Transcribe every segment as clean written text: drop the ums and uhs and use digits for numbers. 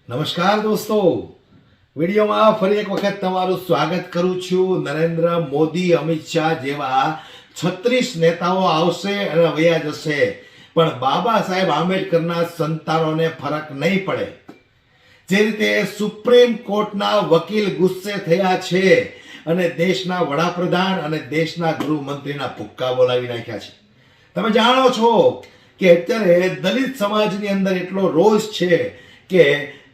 નમસ્કાર દોસ્તો, વિડીયોમાં ફરી એક વખત તમારું સ્વાગત કરું છું। નરેન્દ્ર મોદી, અમિત શાહ જેવા 36 નેતાઓ આવશે અને વયા જશે, પણ બાબા સાહેબ આંબેડકરના સંતાનોને ફરક નહીં પડે। જે રીતે સુપ્રીમ કોર્ટના વકીલ ગુસ્સે થયા છે અને દેશના વડાપ્રધાન અને દેશના ગૃહમંત્રીના ભૂક્કા બોલાવી નાખ્યા છે। તમે જાણો છો કે અત્યારે દલિત સમાજની અંદર એટલો રોષ છે કે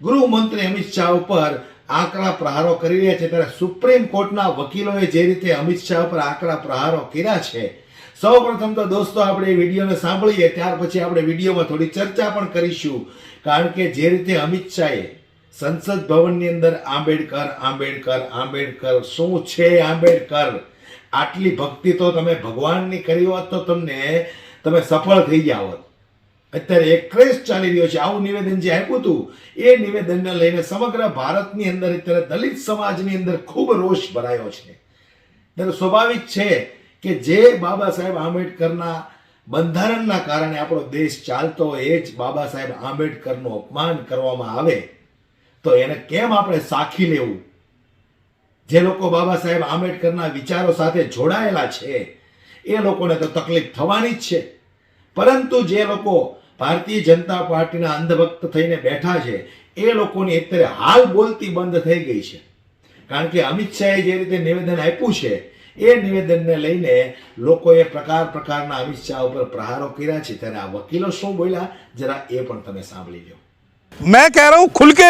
ગૃહમંત્રી અમિત શાહ ઉપર આકરા પ્રહારો કરી રહ્યા છે, ત્યારે સુપ્રીમ કોર્ટના વકીલોએ જે રીતે અમિત શાહ પર આકરા પ્રહારો કર્યા છે, સૌપ્રથમ તો દોસ્તો આપણે વિડીયોને સાંભળીએ, ત્યાર પછી આપણે વિડીયોમાં થોડી ચર્ચા પણ કરીશું। કારણ કે જે રીતે અમિત શાહે સંસદ ભવનની અંદર આંબેડકર આંબેડકર આંબેડકર શું છે આંબેડકર, આટલી ભક્તિ તો તમે ભગવાનની કરી હોત તો તમે સફળ થઈ ગયા હોત। અત્યારે એક ક્રેઝ ચાલી રહ્યો છે, આવું નિવેદન જે આપ્યું હતું એ નિવેદનને લઈને સમગ્ર ભારતની અંદર અત્યારે દલિત સમાજની અંદર ખૂબ રોષ ભરાયો છે। ત્યારે સ્વાભાવિક છે કે જે બાબા સાહેબ આંબેડકરના બંધારણના કારણે આપણો દેશ ચાલતો હોય એ જ બાબા સાહેબ આંબેડકરનું અપમાન કરવામાં આવે તો એને કેમ આપણે સાખી લેવું। જે લોકો બાબા સાહેબ આંબેડકરના વિચારો સાથે જોડાયેલા છે એ લોકોને તો તકલીફ થવાની જ છે, પરંતુ જે લોકો ભારતીય જનતા પાર્ટીના અંધભક્ત થઈને બેઠા છે એ લોકોની અત્યારે હાલ બોલતી બંધ થઈ ગઈ છે। કારણ કે અમિત શાહે જે રીતે નિવેદન આપ્યું છે એ નિવેદનને લઈને લોકોએ પ્રકારના અમિત શાહ ઉપર પ્રહારો કર્યા છે। ત્યારે આ વકીલો શું બોલ્યા જરા એ પણ તમે સાંભળી લો। मैं कह रहा हूं खुल के,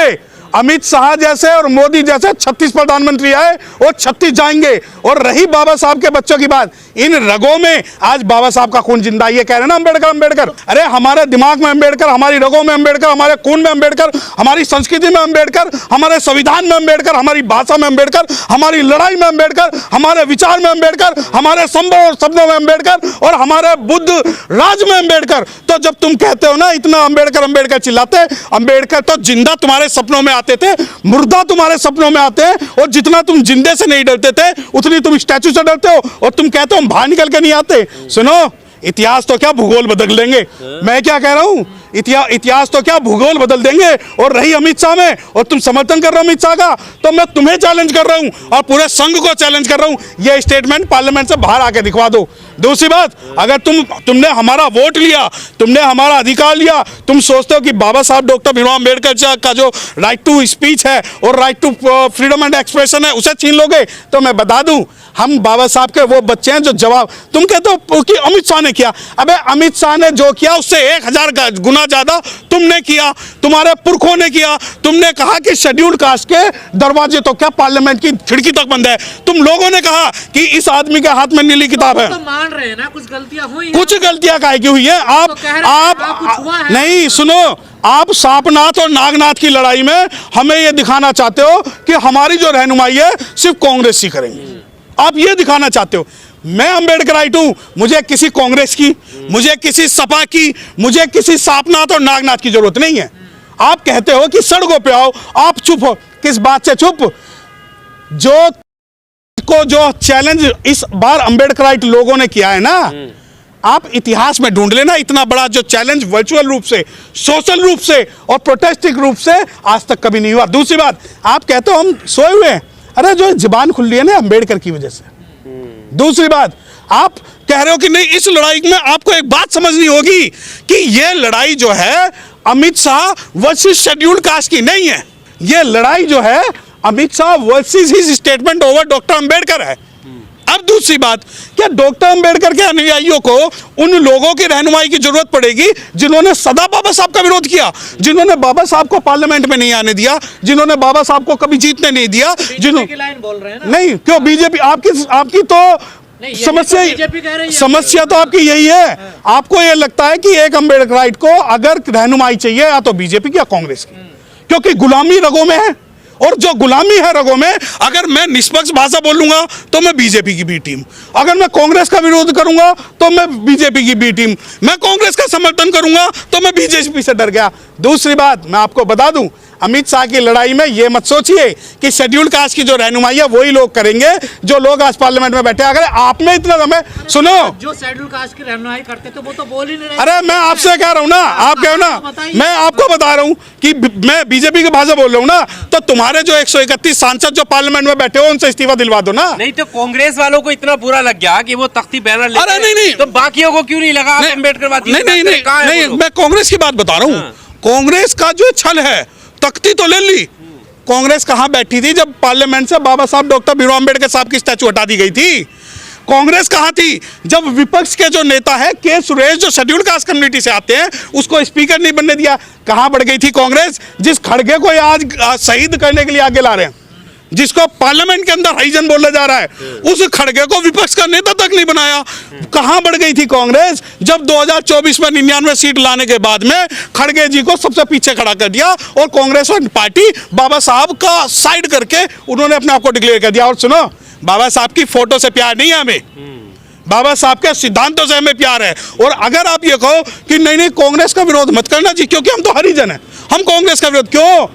अमित शाह जैसे और मोदी जैसे 36 प्रधानमंत्री आए और 36 जाएंगे। और रही बाबा साहब के बच्चों की बात, इन रगों में आज बाबा साहब का खून जिंदा। ये कह रहे हैं ना अम्बेडकर अम्बेडकर, अरे हमारे दिमाग में अम्बेडकर, हमारी रगों में अम्बेडकर, हमारे खून में अम्बेडकर, हमारी संस्कृति में अम्बेडकर, हमारे संविधान में अम्बेडकर, हमारी भाषा में अम्बेडकर, हमारी लड़ाई में अम्बेडकर, हमारे विचार में अम्बेडकर, हमारे संभव और शब्दों में अम्बेडकर और हमारे बुद्ध राज में अम्बेडकर। तो जब तुम कहते हो ना इतना अम्बेडकर अम्बेडकर चिल्लाते, अम्बेडकर तो जिंदा तुम्हारे सपनों में आते थे, मुर्दा तुम्हारे सपनों में आते हैं। और जितना तुम जिंदे से नहीं डरते थे उतनी तुम स्टैचू से डरते हो और तुम कहते हो हम बाहर निकल के नहीं आते। सुनो, इतिहास तो क्या भूगोल बदल देंगे। मैं क्या कह रहा हूं, इतिहास तो क्या भूगोल बदल देंगे। और रही अमित शाह में, और तुम समर्थन कर रहे हो अमित शाह का, तो मैं तुम्हें चैलेंज कर रहा हूं और पूरे संघ को चैलेंज कर रहा हूं, ये स्टेटमेंट पार्लियामेंट से बाहर आके दिखवा दो। दूसरी बात, अगर तुमने हमारा वोट लिया, तुमने हमारा अधिकार लिया, तुम सोचते हो कि बाबा साहब डॉक्टर भीमराव अम्बेडकर का जो राइट टू स्पीच है और right to freedom and expression है उसे छीन लोगे, तो मैं बता दूं हम बाबा साहब के वो बच्चे हैं जो जवाब तुम कहते हो कि अमित शाह ने किया। अबे अमित शाह ने जो किया उससे 1000 गुना ज्यादा तुमने किया, तुम्हारे पुरखों ने किया। तुमने कहा कि शेड्यूल्ड कास्ट के दरवाजे तो क्या पार्लियामेंट की खिड़की तक बंद है। तुम लोगों ने कहा कि इस आदमी के हाथ में नीली किताब है। तो मान रहे हैं ना कुछ गलतियां हुई हैं। कुछ गलतियां काहे की हुई है? आप नहीं सुनो, आप सांपनाथ और नागनाथ की लड़ाई में हमें यह दिखाना चाहते हो कि हमारी जो रहनुमाई है सिर्फ कांग्रेस ही करेंगे। आप ये दिखाना चाहते हो। मैं अम्बेडकराइट हूं, मुझे किसी कांग्रेस की, मुझे किसी सपा की, मुझे किसी सांपनाथ और नागनाथ की जरूरत नहीं है। आप कहते हो कि सड़कों पे आओ, आप चुप हो। किस बात से चुप? जो चैलेंज इस बार अम्बेडकराइट लोगों ने किया है ना, आप इतिहास में ढूंढ लेना, इतना बड़ा जो चैलेंज वर्चुअल रूप से, सोशल रूप से और प्रोटेस्टिक रूप से आज तक कभी नहीं हुआ। दूसरी बात, आप कहते हो हम सोए हुए हैं, अरे जो जुबान खुल रही है ना अम्बेडकर की वजह से। दूसरी बात, आप कह रहे हो कि नहीं, इस लड़ाई में आपको एक बात समझनी होगी कि यह लड़ाई जो है Amit Shah versus scheduled caste की नहीं है। यह लड़ाई जो है Amit Shah versus his statement over doctor Ambedkar है। अब दूसरी बात, क्या डॉक्टर अम्बेडकर के अनुयायियों को उन लोगों की रहनुमाई की जरूरत पड़ेगी जिन्होंने सदा बाबा साहब का विरोध किया, जिन्होंने बाबा साहब को पार्लियामेंट में नहीं आने दिया, जिन्होंने बाबा साहब को कभी जीतने नहीं दिया, जिन्होंने लाइन बोल रहे हैं ना? नहीं, क्यों बीजेपी आपकी तो समस्या तो आपकी यही है। आपको यह लगता है कि एक अम्बेडकराइट को अगर रहनुमाई चाहिए या तो बीजेपी की या कांग्रेस की, क्योंकि गुलामी रगों में है। और जो गुलामी है रगों में, अगर मैं निष्पक्ष भाषा बोलूंगा तो मैं बीजेपी की बी टीम, अगर मैं कांग्रेस का विरोध करूंगा तो मैं बीजेपी की बी टीम, मैं कांग्रेस का समर्थन करूंगा तो मैं बीजेपी से डर गया। दूसरी बात मैं आपको बता दूं, अमित शाह की लड़ाई में ये मत सोचिए कि शेड्यूल कास्ट की जो रहनुमाई है वही लोग करेंगे जो लोग आज पार्लियामेंट में बैठे। अगर आप में इतना दम है, सुनो, जो शेड्यूल कास्ट की रहनुमाई करते तो वो तो बोल ही नहीं रहे। अरे मैं आपसे कह रहा हूँ ना, आप कहो ना, मैं आपको बता रहा हूँ कि मैं बीजेपी की भाषा बोल रहा हूँ ना, तो तुम्हारे जो 131 सांसद जो पार्लियामेंट में बैठे हो उनसे इस्तीफा दिलवा दो ना। नहीं तो कांग्रेस वालों को इतना बुरा लग गया कि वो तख्ती बैनर लेके, अरे नहीं, तो बाकियों को क्यों नहीं लगा? अम्बेडकर नहीं, मैं कांग्रेस की बात बता रहा हूँ। कांग्रेस का जो छल है, तख्ती तो ले ली। कांग्रेस कहाँ बैठी थी जब पार्लियामेंट से बाबा साहब डॉक्टर भीमराव अम्बेडकर साहब की स्टैचू हटा दी गई थी? कांग्रेस कहाँ थी जब विपक्ष के जो नेता है के सुरेश जो शेड्यूल कास्ट कम्युनिटी से आते हैं उसको स्पीकर नहीं बनने दिया? कहाँ बढ़ गई थी कांग्रेस? जिस खड़गे को आज शहीद करने के लिए आगे ला रहे हैं, जिसको पार्लियामेंट के अंदर हरिजन बोला जा रहा है, उस खड़गे को विपक्ष का नेता तक नहीं बनाया। कहां बढ़ गई थी कांग्रेस जब 2024 में 99 सीट लाने के बाद में खड़गे जी को सबसे पीछे खड़ा कर दिया और कांग्रेस और पार्टी बाबा साहब का साइड करके उन्होंने अपने आप को डिक्लेयर कर दिया। और सुनो, बाबा साहब की फोटो से प्यार नहीं है हमें, बाबा साहब के सिद्धांतों से हमें प्यार है। और अगर आप ये कहो कि नहीं कांग्रेस का विरोध मत करना जी, क्योंकि हम तो हरिजन है, हम कांग्रेस का विरोध क्यों?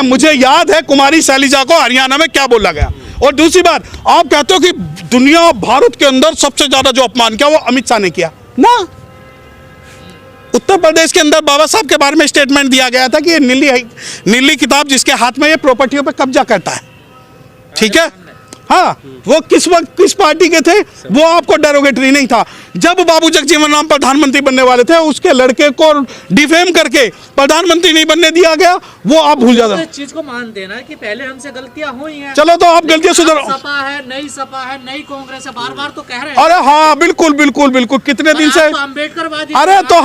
मुझे याद है कुमारी शैलजा को हरियाणा में क्या बोला गया। और दूसरी बात, आप कहते हो कि दुनिया भारत के अंदर सबसे ज्यादा जो अपमान किया वो अमित शाह ने किया ना। उत्तर प्रदेश के अंदर बाबा साहब के बारे में स्टेटमेंट दिया गया था कि ये नीली किताब जिसके हाथ में ये प्रॉपर्टियों पे कब्जा करता है, ठीक है। हाँ, वो किस पार्टी के थे वो आपको डेरोगेटरी नहीं था। जब बाबू जगजीवन राम प्रधानमंत्री बनने वाले थे उसके लड़के को डिफेम करके प्रधानमंत्री नहीं बनने दिया गया, वो आप भूल जाते। इस चीज को मान देना कि पहले हमसे गलतियां हुई हैं। चलो तो आप गलतियां सुधारो। सपा है, नई सपा है, नई कांग्रेस है, बार बार तो कह रहे हैं। अरे हाँ, बिल्कुल बिल्कुल बिल्कुल, कितने दिन से अम्बेडकरवादी। अरे तो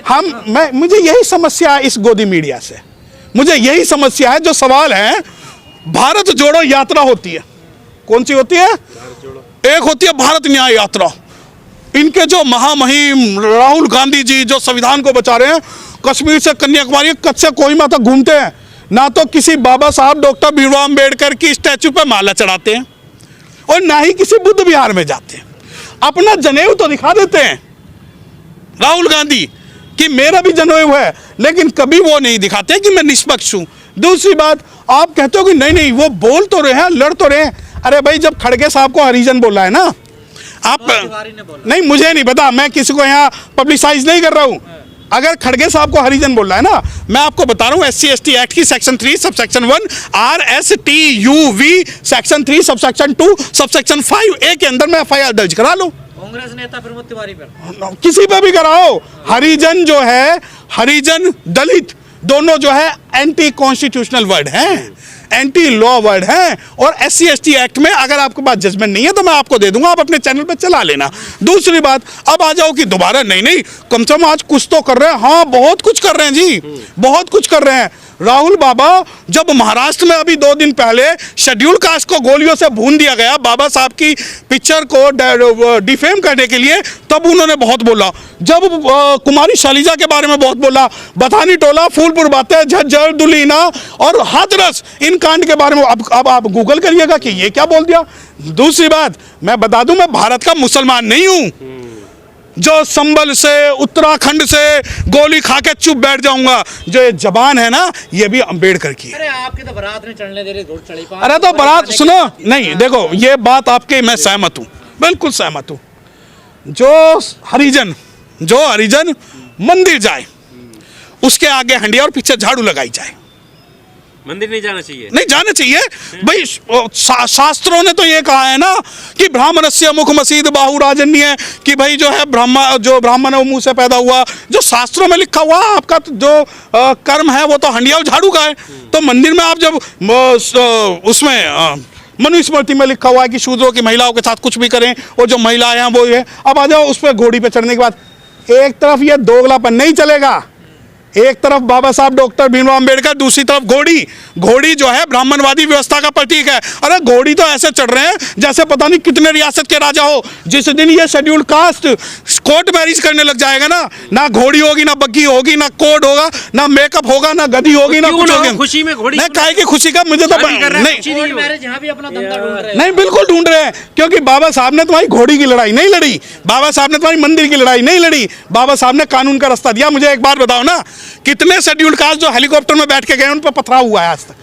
हम मुझे यही समस्या है इस गोदी मीडिया से, मुझे यही समस्या है। जो सवाल है, भारत जोड़ो यात्रा होती है, कौन सी होती है? एक होती है भारत न्याय यात्रा। इनके जो महामहिम राहुल गांधी जी जो संविधान को बचा रहे हैं, कश्मीर से कन्याकुमारी कच्छ से कोहिमा तक घूमते हैं, ना तो किसी बाबा साहब डॉक्टर भीमराव अम्बेडकर की स्टैचू पे माला चढ़ाते हैं और ना ही किसी बुद्ध विहार में जाते हैं। अपना जनेऊ तो दिखा देते हैं राहुल गांधी कि मेरा भी जनेऊ है, लेकिन कभी वो नहीं दिखाते कि मैं निष्पक्ष हूं। दूसरी बात, आप कहते हो कि नहीं वो बोल तो रहे हैं, लड़ तो रहे हैं। अरे भाई, जब खड़गे साहब को हरिजन बोला है ना, आप नहीं, मुझे नहीं पता, मैं किसी को यहाँ पब्लिसाइज नहीं कर रहा हूँ। अगर खड़गे साहब को हरिजन बोल रहा है ना, मैं आपको बता रहा हूँ SC/ST एक्ट की section 3 subsection 1 RSTUV section 3 subsection 2 subsection 5A के अंदर मैं FIR दर्ज करा लो। कांग्रेस नेता प्रमोद तिवारी पर, किसी पे भी कराओ। हरिजन जो है, हरिजन दलित दोनों जो है एंटी कॉन्स्टिट्यूशनल वर्ड हैं, एंटी लॉ वर्ड है। और SC/ST एक्ट में अगर आपके पास जजमेंट नहीं है तो मैं आपको दे दूंगा, आप अपने चैनल पे चला लेना। दूसरी बात, अब आ जाओ कि दोबारा नहीं कम से कम आज कुछ तो कर रहे हैं। हाँ, बहुत कुछ कर रहे हैं जी, बहुत कुछ कर रहे हैं। राहुल बाबा, जब महाराष्ट्र में अभी 2 दिन पहले शेड्यूल कास्ट को गोलियों से भून दिया गया बाबा साहब की पिक्चर को डिफेम करने के लिए, तब उन्होंने बहुत बोला। जब कुमारी शैलजा के बारे में बहुत बोला, बथानी टोला, फूलपुर बातें, झज्जर, दुलीना और हाथरस, इन कांड के बारे में अब आप गूगल करिएगा कि ये क्या बोल दिया। दूसरी बात, मैं बता दूं, मैं भारत का मुसलमान नहीं हूं जो संबल से, उत्तराखंड से गोली खा के चुप बैठ जाऊंगा। जो ये जबान है ना, ये भी अम्बेडकर की। अरे आपके तो बारात नहीं चढ़ने दे रहे, घोड़ चढ़ी। अरे तो बारात सुनो, नहीं देखो, ये बात आपके मैं सहमत हूं, बिल्कुल सहमत हूं। जो हरिजन मंदिर जाए, उसके आगे हंडिया और पीछे झाड़ू लगाई जाए। मंदिर नहीं जाना चाहिए, नहीं जाना चाहिए भाई। शास्त्रों ने तो ये कहा है ना कि ब्राह्मणस्य मुख मसीद बाहु राजन्य, कि भाई जो है ब्राह्मण है वो मुंह से पैदा हुआ। जो शास्त्रों में लिखा हुआ, आपका जो कर्म है वो तो हंडिया और झाड़ू का है। तो मंदिर में आप जब उसमें मनुस्मृति में लिखा हुआ है कि शूद्रों की महिलाओं के साथ कुछ भी करें, और जो महिलाएं हैं वो है। अब आ जाओ उस पर घोड़ी पे चढ़ने के बाद, एक तरफ ये दोगलापन नहीं चलेगा। एक तरफ बाबा साहब डॉक्टर भीमराव अम्बेडकर, दूसरी तरफ घोड़ी जो है ब्राह्मणवादी व्यवस्था का प्रतीक है। अरे घोड़ी तो ऐसे चढ़ रहे हैं जैसे पता नहीं कितने रियासत के राजा हो। जिस दिन ये शेड्यूल कास्ट कोर्ट मैरिज करने लग जाएगा ना घोड़ी होगी, ना बग्गी होगी, ना कोड होगा, ना मेकअप होगा, ना गधी होगी, ना कुछ होगी। खुशी में घोड़ी नहीं, काहे की खुशी का, मुझे तो नहीं, मैरिज यहाँ भी अपना धंधा ढूंढ रहे हैं। नहीं, बिल्कुल ढूंढ रहे हैं, क्योंकि बाबा साहब ने तुम्हारी घोड़ी की लड़ाई नहीं लड़ी, बाबा साहब ने तुम्हारी मंदिर की लड़ाई नहीं लड़ी, बाबा साहब ने कानून का रास्ता दिया। मुझे एक बात बताओ ना, कितने शेड्यूल्ड कास्ट जो हेलीकॉप्टर में बैठ के गए उन पर पथराव हुआ है आज तक?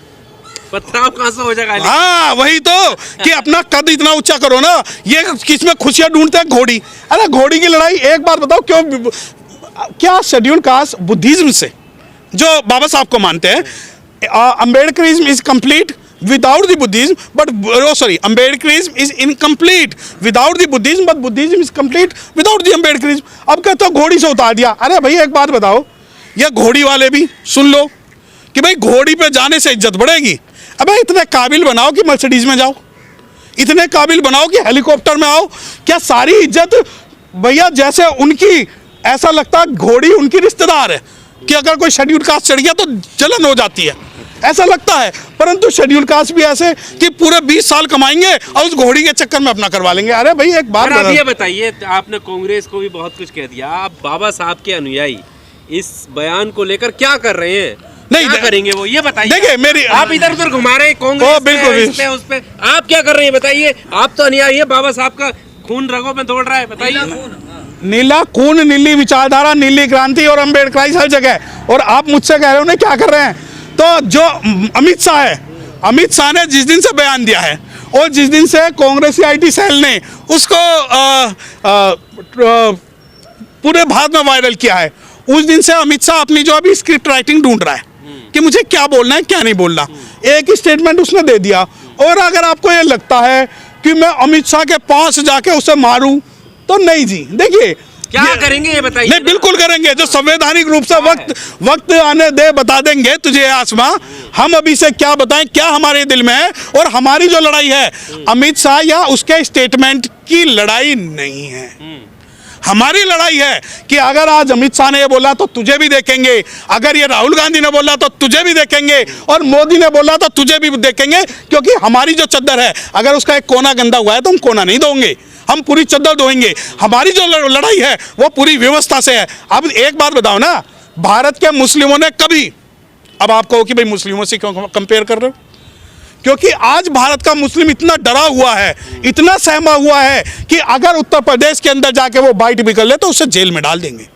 पथराव कहाँ से हो जाएगा? हाँ वही तो, कि अपना कद इतना ऊंचा करो ना। ये किसमें खुशियां ढूंढते हैं? घोड़ी। अरे घोड़ी की लड़ाई, एक बात बताओ, क्यों क्या शेड्यूल्ड कास्ट बुद्धिज्म से जो बाबा साहब को मानते हैं, Ambedkarism is complete without the Buddhism, but Ambedkarism is incomplete without the Buddhism, but Buddhism is complete without the Ambedkarism. अब कहते हो घोड़ी से उतार दिया। अरे भाई एक बात बताओ, ये घोड़ी वाले भी सुन लो कि भाई घोड़ी पे जाने से इज्जत बढ़ेगी। अबे इतने काबिल बनाओ कि मर्सिडीज में जाओ, इतने काबिल बनाओ कि हेलीकॉप्टर में आओ। क्या सारी इज्जत भैया जैसे उनकी, ऐसा लगता है घोड़ी उनकी रिश्तेदार है कि अगर कोई शेड्यूल कास्ट चढ़ गया तो जलन हो जाती है, ऐसा लगता है। परंतु शेड्यूल कास्ट भी ऐसे कि पूरे 20 साल कमाएंगे और उस घोड़ी के चक्कर में अपना करवा लेंगे। अरे भाई एक बात आप ये बताइए, आपने कांग्रेस को भी बहुत कुछ कह दिया, आप बाबा साहब के अनुयायी इस बयान को लेकर क्या कर रहे हैं? नहीं क्या करेंगे वो, ये बताइए। देखिए मेरी, आप इधर उधर घुमा रहे हैं कांग्रेस पे, उस पे, आप क्या कर रहे हैं बताइए? आप तो अनुयायी है, बाबा साहब का खून रगों में दौड़ रहा है, बताइए। नीला खून, नीली विचारधारा, नीली क्रांति और अम्बेडकराइज हर जगह। और आप मुझसे कह रहे हो ना क्या कर रहे हैं? तो जो अमित शाह है, अमित शाह ने जिस दिन से बयान दिया है और जिस दिन से कांग्रेस आईटी सेल ने उसको पूरे भारत में वायरल किया है, उस दिन से अमित शाह अपनी जो अभी स्क्रिप्ट राइटिंग ढूंढ रहा है कि मुझे क्या बोलना है क्या नहीं बोलना। एक स्टेटमेंट उसने दे दिया। और अगर आपको ये लगता है कि मैं अमित शाह के पास जाके उसे मारूं, तो नहीं जी। देखिए क्या करेंगे ये बताइए। नहीं बिल्कुल करेंगे, जो संवैधानिक रूप से वक्त आने दे, बता देंगे तुझे आसमां। हम अभी से क्या बताएं क्या हमारे दिल में है। और हमारी जो लड़ाई है अमित शाह या उसके स्टेटमेंट की लड़ाई नहीं है, हमारी लड़ाई है कि अगर आज अमित शाह ने ये बोला तो तुझे भी देखेंगे, अगर ये राहुल गांधी ने बोला तो तुझे भी देखेंगे, और मोदी ने बोला तो तुझे भी देखेंगे। क्योंकि हमारी जो चद्दर है, अगर उसका एक कोना गंदा हुआ है तो हम कोना नहीं धोएंगे, हम पूरी चद्दर धोएंगे। हमारी जो लड़ाई है वो पूरी व्यवस्था से है। अब एक बात बताओ ना, भारत के मुस्लिमों ने कभी, अब आप कहो कि भाई मुस्लिमों से क्यों कंपेयर कर रहे हो? क्योंकि आज भारत का मुस्लिम इतना डरा हुआ है, इतना सहमा हुआ है कि अगर उत्तर प्रदेश के अंदर जाके वो बाइट भी कर ले तो उसे जेल में डाल देंगे।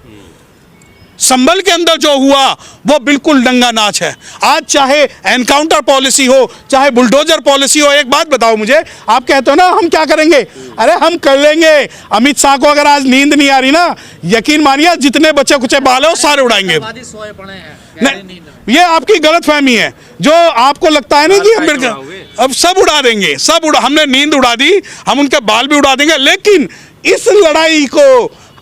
संभल के अंदर जो हुआ वो बिल्कुल दंगा नाच है। आज चाहे एनकाउंटर पॉलिसी हो, चाहे बुलडोजर पॉलिसी हो, एक बात बताओ मुझे, आप कहते हो ना हम क्या करेंगे, अरे हम कर लेंगे। अमित शाह को अगर आज नींद नहीं आ रही ना, यकीन मानिए जितने बचे कुचे बाल है वो सारे उड़ाएंगे। नहीं, ये आपकी गलत फहमी है। जो आपको लगता है ना कि अम्बेडकर, अब सब उड़ा देंगे, सब उड़ा, हमने नींद उड़ा दी, हम उनके बाल भी उड़ा देंगे। लेकिन इस लड़ाई को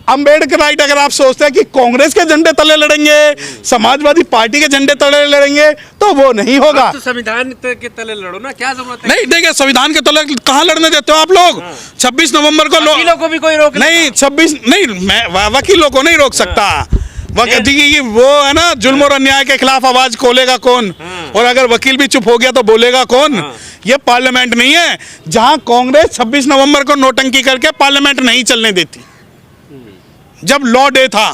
अम्बेडकर राइट, अगर आप सोचते हैं कि कांग्रेस के झंडे तले लड़ेंगे, समाजवादी पार्टी के झंडे तले लड़ेंगे, तो वो नहीं होगा। तो संविधान के तले लड़ो ना, क्या जरूरत है? नहीं देखिए, संविधान के तले कहाँ लड़ने देते हो आप लोग? 26 नवंबर को वकीलों को भी कोई रोक नहीं, 26 नहीं, मैं वकीलों को नहीं रोक सकता। वो है ना, जुल्म और अन्याय के खिलाफ आवाज खोलेगा कौन? और अगर वकील भी चुप हो गया तो बोलेगा कौन? ये पार्लियामेंट नहीं है जहां कांग्रेस 26 नवंबर को नोटंकी करके पार्लियामेंट नहीं चलने देती। जब लॉ डे था,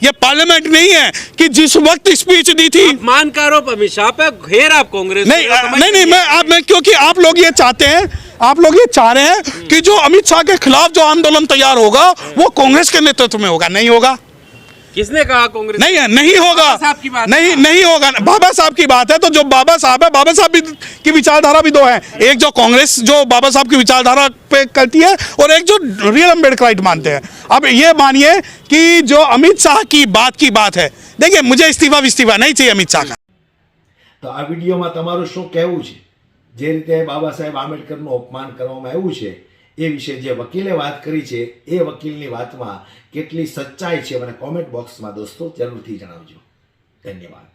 ये पार्लियामेंट नहीं है कि जिस वक्त स्पीच दी थी। मान का आरोप अमित शाह पे, घेर आप कांग्रेस नहीं, मैं क्योंकि आप लोग ये चाहते हैं, आप लोग ये चाह रहे हैं कि जो अमित शाह के खिलाफ जो आंदोलन तैयार होगा वो कांग्रेस के नेतृत्व में होगा। नहीं होगा। किसने कहा कांग्रेस? नहीं होगा, नहीं होगा। बाबा साहब की बात है तो जो बाबा साहब है, बाबा साहब की विचारधारा भी दो है, एक जो कांग्रेस जो बाबा साहब की विचारधारा पे करती है और एक जो रियल अम्बेडकराइट मानते हैं। अब ये मानिए कि जो अमित शाह की बात है, देखिए मुझे इस्तीफा नहीं चाहिए अमित शाह का। तो आ विडियोમાં તમારું શું કહેવું છે? જે રીતે બાબા સાહેબ આંબેડકરનું અપમાન કરવામાં આવ્યું છે એ વિશે જે વકીલે વાત કરી છે, એ વકીલની વાતમાં કેટલી સચ્ચાઈ છે મને કોમેન્ટ બોક્સમાં દોસ્તો જરૂરથી જણાવજો. ધન્યવાદ.